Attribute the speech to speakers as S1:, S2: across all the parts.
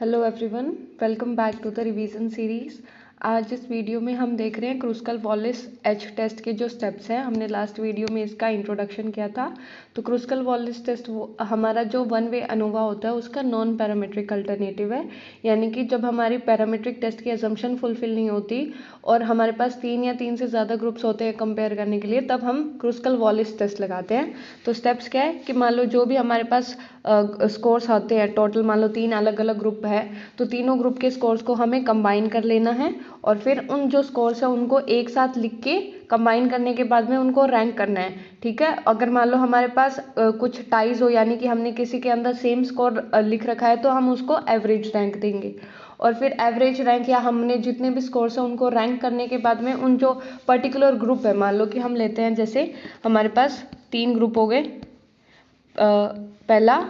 S1: Hello everyone, welcome back to the revision series. आज इस video में हम देख रहे हैं क्रूस्कल वॉलिस एच टेस्ट के जो स्टेप्स हैं। हमने लास्ट वीडियो में इसका इंट्रोडक्शन किया था। तो क्रूस्कल वॉलिस टेस्ट हमारा जो वन वे अनोवा होता है उसका नॉन पैरामीट्रिक अल्टरनेटिव है, यानी कि जब हमारी पैरामीट्रिक टेस्ट की अजम्पशन फुलफिल नहीं होती और हमारे पास 3 या 3 से ज़्यादा ग्रुप्स होते हैं कंपेयर करने के लिए, तब हम क्रूस्कल वॉलिस टेस्ट लगाते हैं। तो स्टेप्स क्या है कि मान लो जो भी हमारे पास स्कोर्स आते हैं, टोटल मान लो 3 अलग अलग ग्रुप है, तो तीनों ग्रुप के स्कोर्स को हमें कंबाइन कर लेना है और फिर उन जो स्कोर्स है उनको एक साथ लिख के कंबाइन करने के बाद में उनको रैंक करना है। ठीक है, अगर मान लो हमारे पास कुछ टाइज हो, यानी कि हमने किसी के अंदर सेम स्कोर लिख रखा है, तो हम उसको एवरेज रैंक देंगे और फिर एवरेज रैंक या हमने जितने भी स्कोर्स हैं उनको रैंक करने के बाद में उन जो पर्टिकुलर ग्रुप है, मान लो कि हम लेते हैं जैसे हमारे पास 3 ग्रुप हो गए, पहला,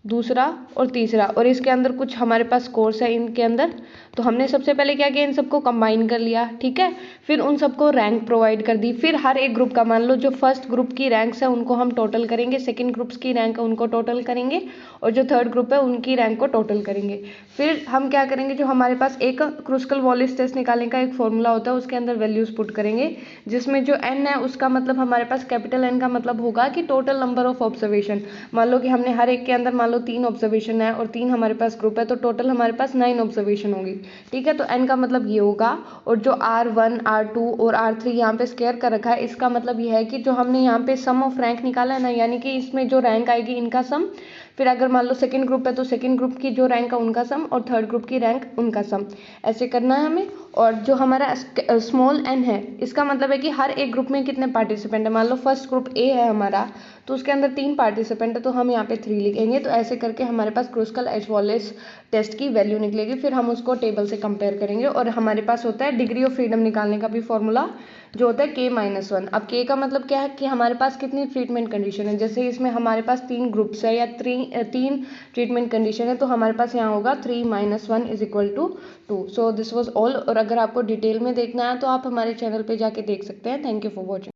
S1: दूसरा और तीसरा, और इसके अंदर कुछ हमारे पास स्कोर्स है इनके अंदर। तो हमने सबसे पहले क्या किया, इन सबको कंबाइन कर लिया। ठीक है, फिर उन सबको रैंक प्रोवाइड कर दी। फिर हर एक ग्रुप का मान लो जो फर्स्ट ग्रुप की रैंक्स है उनको हम टोटल करेंगे, सेकंड ग्रुप्स की रैंक है उनको टोटल करेंगे और जो थर्ड ग्रुप है उनकी रैंक को टोटल करेंगे। फिर हम क्या करेंगे, जो हमारे पास एक क्रूस्कल वॉलिस टेस्ट निकालने का एक फॉर्मूला होता है उसके अंदर वैल्यूज पुट करेंगे, जिसमें जो n है उसका मतलब हमारे पास कैपिटल N का मतलब होगा कि टोटल नंबर ऑफ ऑब्जर्वेशन। मान लो कि हमने हर एक के अंदर मान लो 3 ऑब्जर्वेशन है और 3 हमारे पास ग्रुप है, तो टोटल हमारे पास 9 ऑब्जर्वेशन होगी। ठीक है, तो n का मतलब ये होगा, और जो R1 R2 और R3 यहाँ पे स्क्वायर कर रखा है, इसका मतलब ये है कि जो हमने यहाँ पे सम ऑफ रैंक निकाला है ना, यानी कि इसमें जो रैंक आएगी इनका सम, फिर अगर मान लो सेकंड ग्रुप है तो सेकंड ग्रुप की जो रैंक है उनका सम और थर्ड ग्रुप की रैंक उनका सम, ऐसे करना है हमें। और जो हमारा स्मॉल n है, इसका मतलब है कि हर एक ग्रुप में कितने पार्टिसिपेंट है। मान लो फर्स्ट ग्रुप A है हमारा, तो उसके अंदर 3 पार्टिसिपेंट है, तो हम यहाँ पे 3 लिखेंगे। तो ऐसे करके हमारे पास क्रूस्कल एच वॉलिस टेस्ट की वैल्यू निकलेगी। फिर हम उसको टेबल से कंपेयर करेंगे और हमारे पास होता है डिग्री ऑफ फ्रीडम निकालने का भी फॉर्मूला, जो होता है K-1। अब K का मतलब क्या है कि हमारे पास कितनी ट्रीटमेंट कंडीशन है। जैसे इसमें हमारे पास 3 ग्रुप्स है या 3 ट्रीटमेंट कंडीशन है, तो हमारे पास यहाँ होगा 3 - 1 = 2। So this was all. और अगर आपको डिटेल में देखना है तो आप हमारे चैनल पे जाके देख सकते हैं। Thank you for watching.